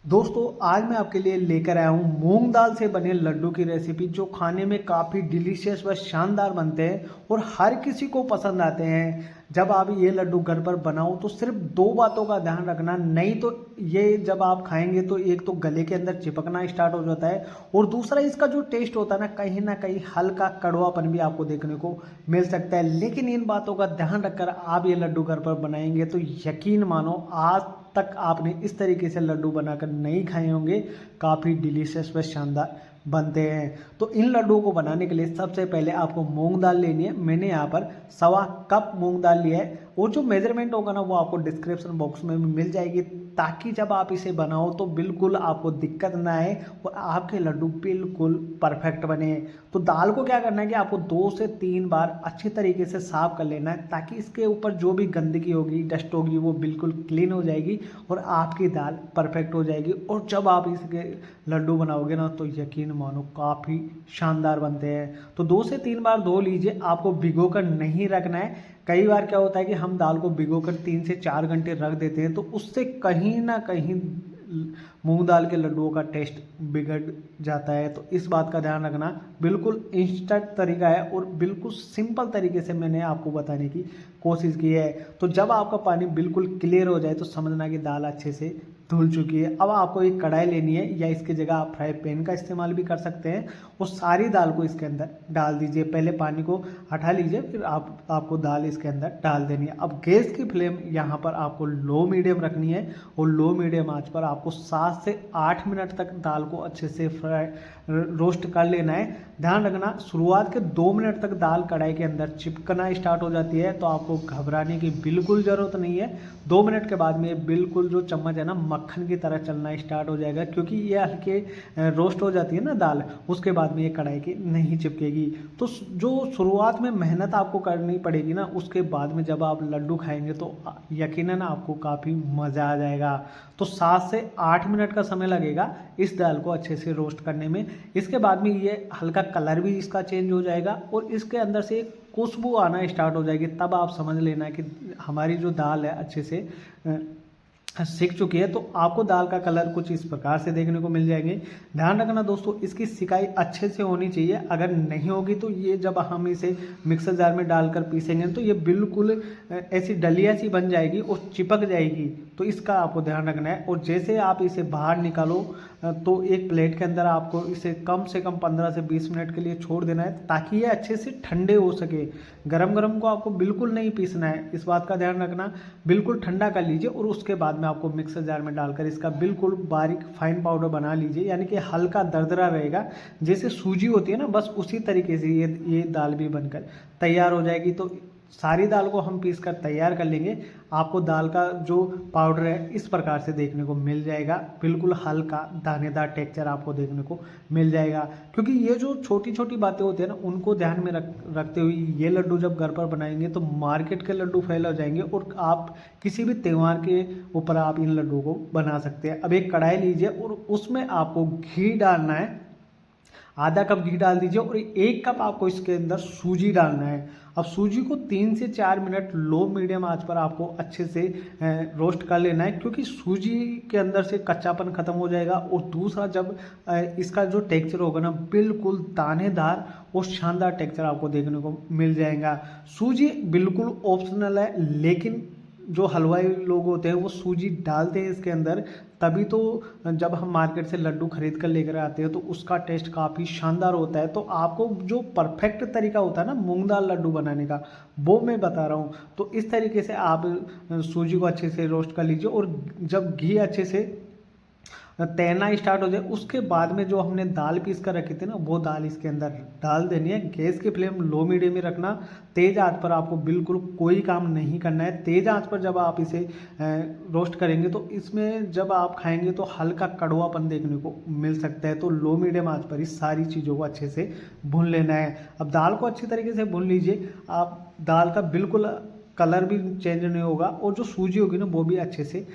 दोस्तों आज मैं आपके लिए लेकर आया हूँ मूंग दाल से बने लड्डू की रेसिपी जो खाने में काफ़ी डिलीशियस व शानदार बनते हैं और हर किसी को पसंद आते हैं। जब आप ये लड्डू घर पर बनाओ तो सिर्फ दो बातों का ध्यान रखना, नहीं तो ये जब आप खाएंगे तो एक तो गले के अंदर चिपकना स्टार्ट हो जाता है और दूसरा इसका जो टेस्ट होता है ना कहीं हल्का कड़वापन भी आपको देखने को मिल सकता है। लेकिन इन बातों का ध्यान रखकर आप ये लड्डू घर पर बनाएंगे तो यकीन मानो आज तक आपने इस तरीके से लड्डू बनाकर नहीं खाए होंगे। काफ़ी डिलीशियस व शानदार बनते हैं। तो इन लड्डुओं को बनाने के लिए सबसे पहले आपको मूंग दाल लेनी है। मैंने यहाँ पर 1.25 कप मूंग दाल लिया है और जो मेजरमेंट होगा ना वो आपको डिस्क्रिप्शन बॉक्स में भी मिल जाएगी, ताकि जब आप इसे बनाओ तो बिल्कुल आपको दिक्कत ना आए और आपके लड्डू बिल्कुल परफेक्ट बने। तो दाल को क्या करना है कि आपको 2 से 3 बार अच्छी तरीके से साफ कर लेना है, ताकि इसके ऊपर जो भी गंदगी होगी, डस्ट होगी, वो बिल्कुल क्लीन हो जाएगी और आपकी दाल परफेक्ट हो जाएगी। और जब आप इसके लड्डू बनाओगे ना तो यकीन मानो काफ़ी शानदार बनते हैं। तो 2 से 3 बार धो लीजिए, आपको भिगो कर नहीं रखना है। कई बार क्या होता है कि हम दाल को भिगोकर 3 से 4 घंटे रख देते हैं तो उससे कहीं ना कहीं मूंग दाल के लड्डुओं का टेस्ट बिगड़ जाता है। तो इस बात का ध्यान रखना। बिल्कुल इंस्टेंट तरीका है और बिल्कुल सिंपल तरीके से मैंने आपको बताने की कोशिश की है। तो जब आपका पानी बिल्कुल क्लियर हो जाए तो समझना कि दाल अच्छे से धुल चुकी है। अब आपको एक कढ़ाई लेनी है या इसकी जगह आप फ्राई पैन का इस्तेमाल भी कर सकते हैं और सारी दाल को इसके अंदर डाल दीजिए। पहले पानी को हटा लीजिए, फिर आपको दाल इसके अंदर डाल देनी है। अब गैस की फ्लेम यहाँ पर आपको लो मीडियम रखनी है और लो मीडियम आंच पर आपको 7 से 8 मिनट तक दाल को अच्छे से फ्राई रोस्ट कर लेना है। ध्यान रखना, शुरुआत के 2 मिनट तक दाल कढ़ाई के अंदर चिपकना स्टार्ट हो जाती है तो आपको घबराने की बिल्कुल ज़रूरत नहीं है। 2 मिनट के बाद में बिल्कुल जो चम्मच है ना मक्खन की तरह चलना स्टार्ट हो जाएगा, क्योंकि ये हल्के रोस्ट हो जाती है ना दाल, उसके बाद में ये कढ़ाई की नहीं चिपकेगी। तो जो शुरुआत में मेहनत आपको करनी पड़ेगी ना, उसके बाद में जब आप लड्डू खाएंगे तो यकीनन आपको काफ़ी मज़ा आ जाएगा। तो 7 से 8 मिनट का समय लगेगा इस दाल को अच्छे से रोस्ट करने में। इसके बाद में ये हल्का कलर भी इसका चेंज हो जाएगा और इसके अंदर से एक खुशबू आना स्टार्ट हो जाएगी। तब आप समझ लेना कि हमारी जो दाल है अच्छे से सीख चुकी है। तो आपको दाल का कलर कुछ इस प्रकार से देखने को मिल जाएंगे। ध्यान रखना दोस्तों, इसकी सिकाई अच्छे से होनी चाहिए। अगर नहीं होगी तो ये जब हम इसे मिक्सर जार में डालकर पीसेंगे तो ये बिल्कुल ऐसी डलिया सी बन जाएगी और चिपक जाएगी। तो इसका आपको ध्यान रखना है। और जैसे आप इसे बाहर निकालो तो एक प्लेट के अंदर आपको इसे कम से कम 15 से 20 मिनट के लिए छोड़ देना है, ताकि ये अच्छे से ठंडे हो सके। गरम गरम को आपको बिल्कुल नहीं पीसना है, इस बात का ध्यान रखना। बिल्कुल ठंडा कर लीजिए और उसके बाद में आपको मिक्सर जार में डालकर इसका बिल्कुल बारीक फाइन पाउडर बना लीजिए, यानी कि हल्का दरदरा रहेगा। जैसे सूजी होती है ना, बस उसी तरीके से ये दाल भी बनकर तैयार हो जाएगी। तो सारी दाल को हम पीस कर तैयार कर लेंगे। आपको दाल का जो पाउडर है इस प्रकार से देखने को मिल जाएगा। बिल्कुल हल्का दानेदार टेक्सचर आपको देखने को मिल जाएगा। क्योंकि ये जो छोटी छोटी बातें होती है ना, उनको ध्यान में रखते हुए ये लड्डू जब घर पर बनाएंगे तो मार्केट के लड्डू फैल हो जाएंगे और आप किसी भी त्यौहार के ऊपर आप इन लड्डू को बना सकते हैं। अब एक कढ़ाई लीजिए और उसमें आपको घी डालना है। आधा कप घी डाल दीजिए और 1 कप आपको इसके अंदर सूजी डालना है। अब सूजी को 3 से 4 मिनट लो मीडियम आंच पर आपको अच्छे से रोस्ट कर लेना है, क्योंकि सूजी के अंदर से कच्चापन खत्म हो जाएगा। और दूसरा, जब इसका जो टेक्सचर होगा ना बिल्कुल दानेदार और शानदार टेक्सचर आपको देखने को मिल जाएगा। सूजी बिल्कुल ऑप्शनल है, लेकिन जो हलवाई लोग होते हैं वो सूजी डालते हैं इसके अंदर, तभी तो जब हम मार्केट से लड्डू खरीद कर लेकर आते हैं तो उसका टेस्ट काफ़ी शानदार होता है। तो आपको जो परफेक्ट तरीका होता है ना मूंग दाल लड्डू बनाने का, वो मैं बता रहा हूँ। तो इस तरीके से आप सूजी को अच्छे से रोस्ट कर लीजिए और जब घी अच्छे से तैरना स्टार्ट हो जाए उसके बाद में जो हमने दाल पीस कर रखी थी ना वो दाल इसके अंदर डाल देनी है। गैस की फ्लेम लो मीडियम में रखना। तेज़ आंच पर आपको बिल्कुल कोई काम नहीं करना है। तेज़ आंच पर जब आप इसे रोस्ट करेंगे तो इसमें जब आप खाएंगे तो हल्का कड़वापन देखने को मिल सकता है। तो लो मीडियम आंच पर इस सारी चीज़ों को अच्छे से भून लेना है। अब दाल को अच्छी तरीके से भून लीजिए। आप दाल का बिल्कुल कलर भी चेंज नहीं होगा और जो सूजी होगी ना वो भी अच्छे से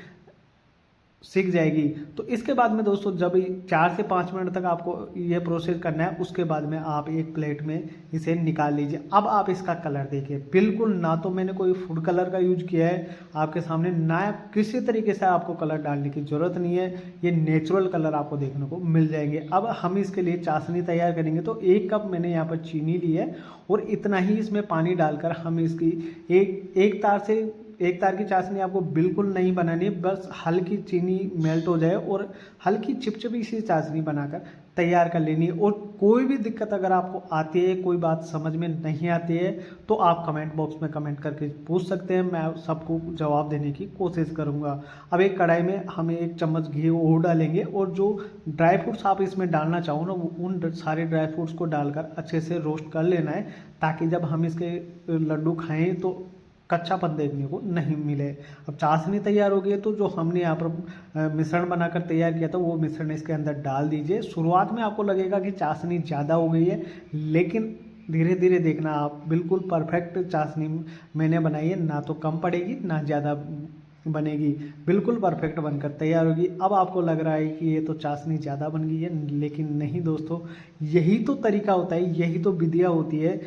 सीख जाएगी। तो इसके बाद में दोस्तों जब 4 से 5 मिनट तक आपको ये प्रोसेस करना है, उसके बाद में आप एक प्लेट में इसे निकाल लीजिए। अब आप इसका कलर देखिए, बिल्कुल ना तो मैंने कोई फूड कलर का यूज किया है आपके सामने, ना किसी तरीके से आपको कलर डालने की ज़रूरत नहीं है, ये नेचुरल कलर आपको देखने को मिल जाएंगे। अब हम इसके लिए चाशनी तैयार करेंगे। तो 1 कप मैंने यहाँ पर चीनी ली है और इतना ही इसमें पानी डालकर हम इसकी एक तार की चाशनी आपको बिल्कुल नहीं बनानी है, बस हल्की चीनी मेल्ट हो जाए और हल्की चिपचिपी सी चाशनी बनाकर तैयार कर लेनी है। और कोई भी दिक्कत अगर आपको आती है, कोई बात समझ में नहीं आती है, तो आप कमेंट बॉक्स में कमेंट करके पूछ सकते हैं, मैं सबको जवाब देने की कोशिश करूंगा। अब एक कढ़ाई में हम 1 चम्मच घी और डालेंगे और जो ड्राई फ्रूट्स आप इसमें डालना चाहो ना, उन सारे ड्राई फ्रूट्स को डालकर अच्छे से रोस्ट कर लेना है, ताकि जब हम इसके लड्डू खाएं तो कच्चापन देखने को नहीं मिले। अब चाशनी तैयार हो गई है, तो जो हमने यहाँ पर मिश्रण बनाकर तैयार किया था वो मिश्रण इसके अंदर डाल दीजिए। शुरुआत में आपको लगेगा कि चाशनी ज़्यादा हो गई है, लेकिन धीरे धीरे देखना आप, बिल्कुल परफेक्ट चाशनी मैंने बनाई है, ना तो कम पड़ेगी ना ज़्यादा बनेगी, बिल्कुल परफेक्ट बनकर तैयार होगी। अब आपको लग रहा है कि ये तो चाशनी ज़्यादा बन गई है, लेकिन नहीं दोस्तों, यही तो तरीका होता है, यही तो विधियाँ होती है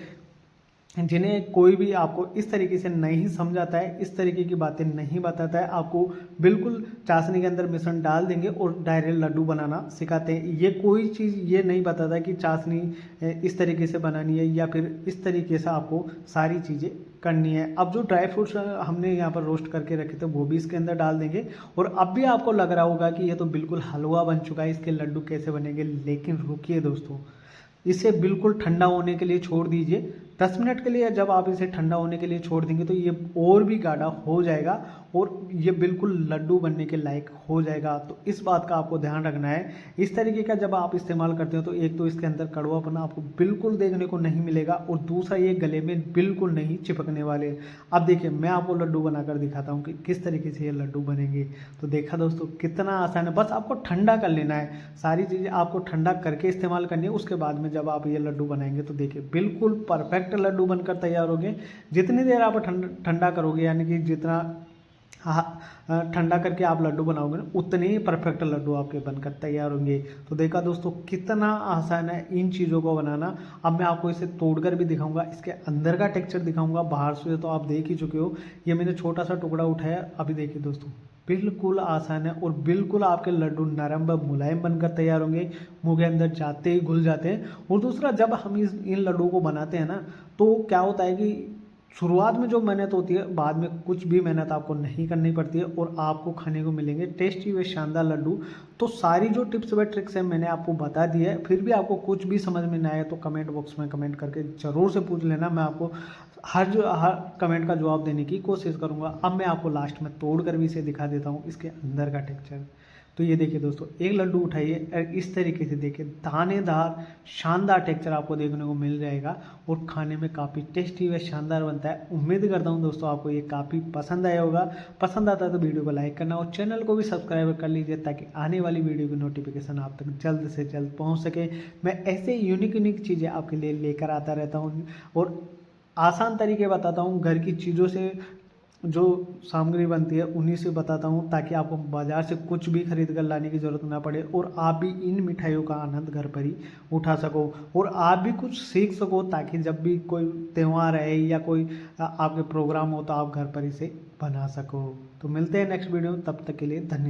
जिन्हें कोई भी आपको इस तरीके से नहीं समझाता है, इस तरीके की बातें नहीं बताता है। आपको बिल्कुल चाशनी के अंदर मिश्रण डाल देंगे और डायरेक्ट लड्डू बनाना सिखाते हैं। ये कोई चीज़ ये नहीं बताता कि चाशनी इस तरीके से बनानी है या फिर इस तरीके से आपको सारी चीज़ें करनी है। अब जो ड्राई फ्रूट्स हमने यहाँ पर रोस्ट करके रखे थे वो भी इसके अंदर डाल देंगे। और अब भी आपको लग रहा होगा कि ये तो बिल्कुल हलवा बन चुका है, इसके लड्डू कैसे बनेंगे, लेकिन रुकिए दोस्तों, इसे बिल्कुल ठंडा होने के लिए छोड़ दीजिए। 10 मिनट के लिए जब आप इसे ठंडा होने के लिए छोड़ देंगे तो ये और भी गाढ़ा हो जाएगा और ये बिल्कुल लड्डू बनने के लायक हो जाएगा। तो इस बात का आपको ध्यान रखना है। इस तरीके का जब आप इस्तेमाल करते हो तो एक तो इसके अंदर कड़वापन आपको बिल्कुल देखने को नहीं मिलेगा और दूसरा ये गले में बिल्कुल नहीं चिपकने वाले। अब देखिए मैं आपको लड्डू बनाकर दिखाता हूँ कि किस तरीके से ये लड्डू बनेंगे। तो देखा दोस्तों कितना आसान है, बस आपको ठंडा कर लेना है, सारी चीज़ें आपको ठंडा करके इस्तेमाल करनी है। उसके बाद में जब आप ये लड्डू बनाएंगे तो देखिए बिल्कुल परफेक्ट लड्डू बनकर तैयार होंगे। जितनी देर आप ठंडा करोगे, यानी कि जितना ठंडा करके आप लड्डू बनाओगे ना, उतने ही परफेक्ट लड्डू आपके बनकर तैयार होंगे। तो देखा दोस्तों कितना आसान है इन चीज़ों को बनाना। अब मैं आपको इसे तोड़कर भी दिखाऊंगा, इसके अंदर का टेक्सचर दिखाऊंगा। बाहर से तो आप देख ही चुके हो, ये मैंने छोटा सा टुकड़ा उठाया। अभी देखिए दोस्तों बिल्कुल आसान है और बिल्कुल आपके लड्डू नरम व मुलायम बनकर तैयार होंगे, मुंह के अंदर जाते ही घुल जाते हैं। और दूसरा, जब हम इन लड्डू को बनाते हैं ना, तो क्या होता है कि शुरुआत में जो मेहनत होती है, बाद में कुछ भी मेहनत आपको नहीं करनी पड़ती है और आपको खाने को मिलेंगे टेस्टी व शानदार लड्डू। तो सारी जो टिप्स व ट्रिक्स हैं मैंने आपको बता दी है। फिर भी आपको कुछ भी समझ में ना आए तो कमेंट बॉक्स में कमेंट करके ज़रूर से पूछ लेना, मैं आपको हर कमेंट का जवाब देने की कोशिश करूँगा। अब मैं आपको लास्ट में तोड़ कर भी इसे दिखा देता हूँ, इसके अंदर का टेक्स्चर। तो ये देखिए दोस्तों, एक लड्डू उठाइए और इस तरीके से देखिए, दानेदार शानदार टेक्सचर आपको देखने को मिल जाएगा और खाने में काफ़ी टेस्टी व शानदार बनता है। उम्मीद करता हूँ दोस्तों आपको ये काफ़ी पसंद आया होगा। पसंद आता है तो वीडियो को लाइक करना और चैनल को भी सब्सक्राइब कर लीजिए, ताकि आने वाली वीडियो की नोटिफिकेशन आप तक जल्द से जल्द पहुँच सके। मैं ऐसे यूनिक चीज़ें आपके लिए लेकर आता रहता हूँ और आसान तरीके बताता हूँ, घर की चीज़ों से जो सामग्री बनती है उन्हीं से बताता हूँ, ताकि आपको बाज़ार से कुछ भी खरीद कर लाने की ज़रूरत ना पड़े और आप भी इन मिठाइयों का आनंद घर पर ही उठा सको और आप भी कुछ सीख सको, ताकि जब भी कोई त्यौहार है या कोई आपके प्रोग्राम हो तो आप घर पर इसे बना सको। तो मिलते हैं नेक्स्ट वीडियो में, तब तक के लिए धन्यवाद।